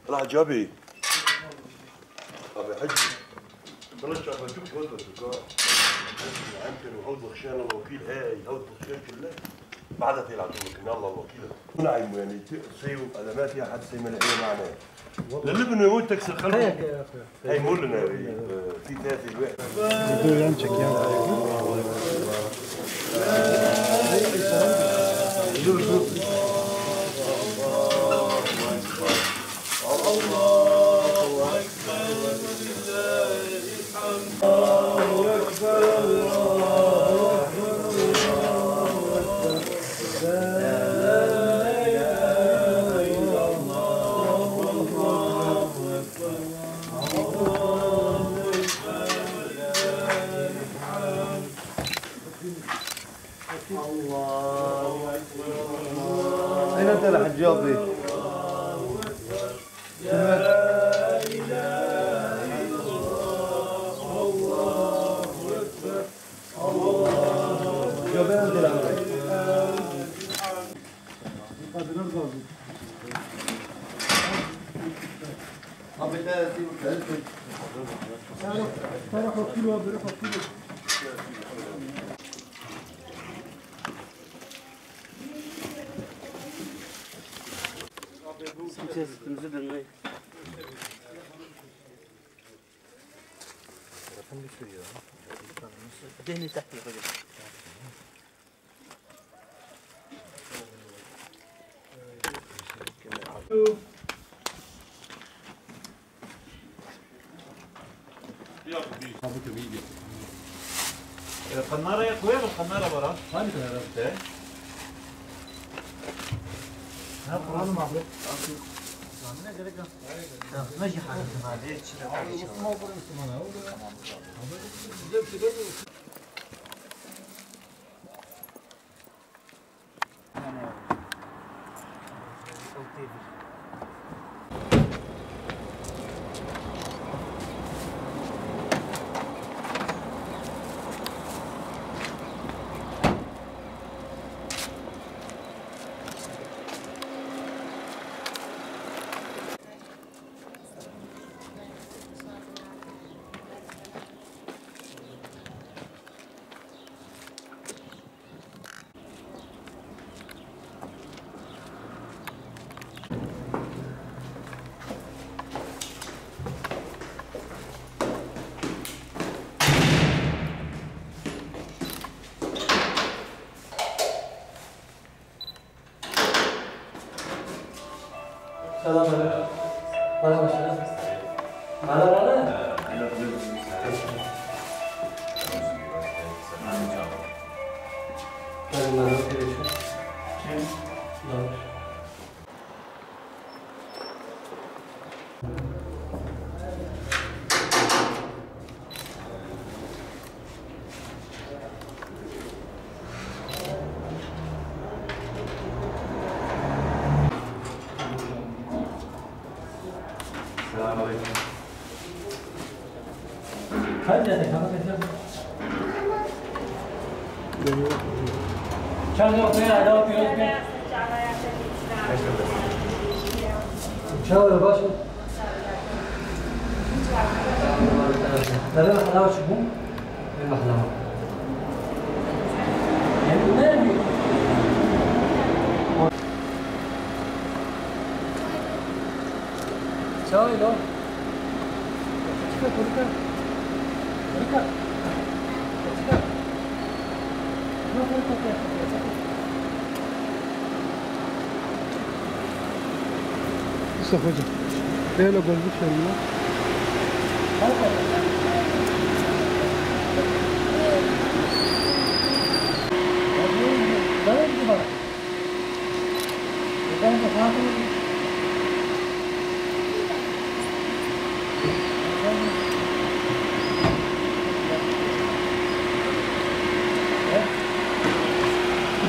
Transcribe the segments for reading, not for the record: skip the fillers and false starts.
العجبي ابي حجي بلاش ابى شوف هود الدكار يمكن وهود وخشان الوكيل هاي هود وخشان كلها بعدها تلعب لكن الله الوكيل نعم يعني سيو علامات يا حد سي ملاقيه معناه للبن يموت تكسر خلفه هي مول لنا في ثلاثه الواحد بدو ينشك أين أنت يا حجاطي؟ لا إله إلا الله الله أكبر الله أكبر Sesimizi dinleyin. Telefon düşüyor ya. Deni takip yapacağım. القنارة كويس القنارة برا هاني كنا رفته ها قرآن ما بقى ماشي حالك Selam aleyküm. Merhaba selam. Merhaba. Hadi hadi kanka sen. Çay ortaya da yapıyoruz ki. Çay baş. Nerede mahallem şu bu? Ne mahallem? Yani ne? Çay lo. Çıkar çıkar. Çıkar. Çıkar. Ne yapıyorsun? Mustafa hocam. Böyle bozduk şimdi.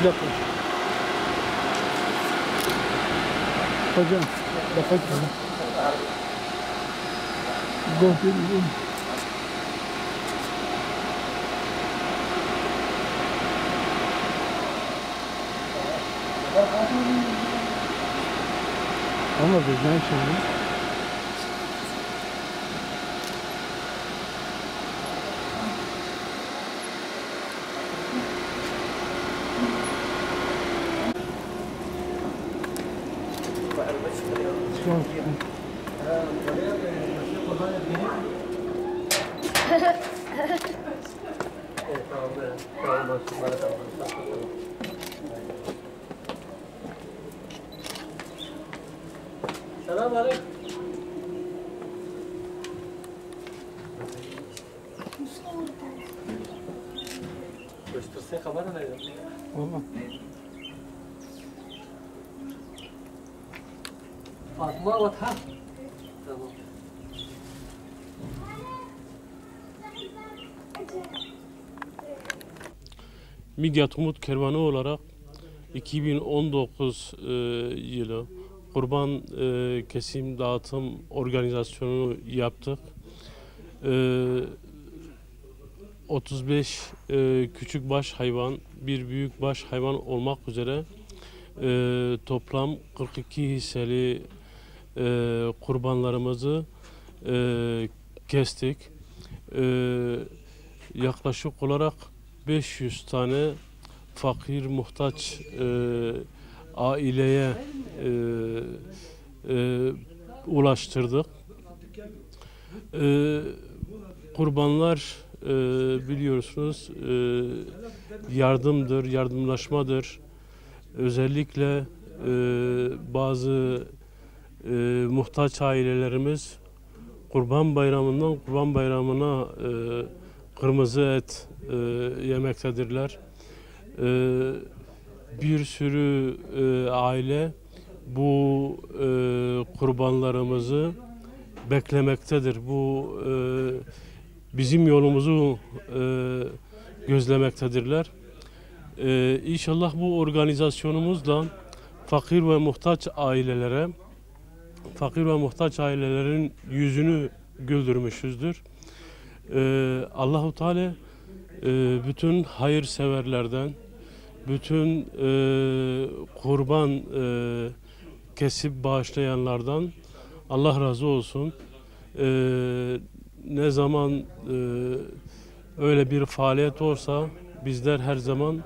Bir dakika. Hocam, bakın. Gördüğünüz ama bizden şimdi Tamam. Selam aleyküm. Göstersen kamera nerede? Valla. Fatma Vatan. Tamam. Midyat Umut Kervanı olarak 2019 yılı kurban kesim dağıtım organizasyonunu yaptık. 35 küçük baş hayvan, bir büyük baş hayvan olmak üzere toplam 42 hisseli kurbanlarımızı kestik. Yaklaşık olarak 500 tane fakir, muhtaç aileye ulaştırdık. Kurbanlar biliyorsunuz yardımdır, yardımlaşmadır. Özellikle bazı muhtaç ailelerimiz Kurban Bayramı'ndan Kurban Bayramı'na kırmızı et yemektedirler. Bir sürü aile bu kurbanlarımızı beklemektedir. Bu bizim yolumuzu gözlemektedirler. İnşallah bu organizasyonumuzla fakir ve muhtaç ailelere, fakir ve muhtaç ailelerin yüzünü güldürmüşüzdür. Allahu Teala bütün hayırseverlerden, bütün kurban kesip bağışlayanlardan Allah razı olsun. Ne zaman öyle bir faaliyet olsa bizler her zaman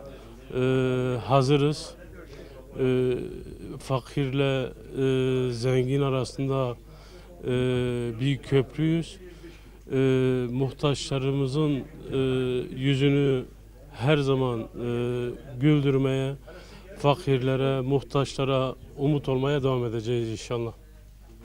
hazırız. Fakirle zengin arasında bir köprüyüz. Muhtaçlarımızın yüzünü her zaman güldürmeye, fakirlere, muhtaçlara umut olmaya devam edeceğiz inşallah.